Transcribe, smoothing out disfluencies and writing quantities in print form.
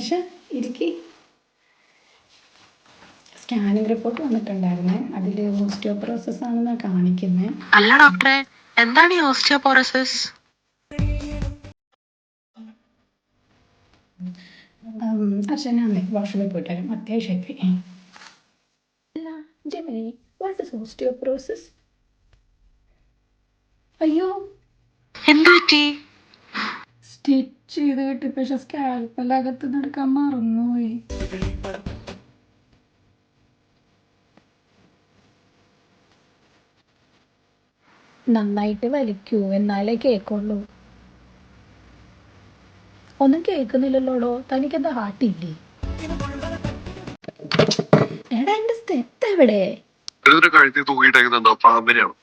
ആയിഷ ഇരിക്കി. Scanning report വന്നിട്ടുണ്ടായിരുന്നേ, അതിൽ osteoporosis ആണെന്നാണ് കാണിക്കുന്നത്. അല്ല ഡോക്ടറെ, എന്താണ് ഈ ഓസ്റ്റിയോപോറോസിസ്? അച്ഛനാന്നേ വാഷ്റൂമിൽ പോയിട്ട് വരും, അത്യാവശ്യമായി. അല്ല ജെമിനി, വാട്ട് ഇസ് ഓസ്റ്റിയോപൊറോസിസ്? അയ്യോ, എന്തു പറ്റി? സ്റ്റിച്ച് ചെയ്ത് കിട്ടി, പക്ഷെ സ്കാൽപ്പെല്ലാം അകത്ത് നടക്കാൻ മറന്നുപോയി. നന്നായിട്ട് വലിക്കൂ, എന്നാലേ കേൾക്കുള്ളൂ. ഒന്നും കേൾക്കുന്നില്ലല്ലോടോ, തനിക്കെന്താ ഹാർട്ടില്ലേ? എടാ എന്റെ സ്റ്റെത്ത് എവിടെ? കഴുത്തി തൂക്കിയിട്ടേക്കുന്നുണ്ടോ? പാമ്പിനെയാണോ?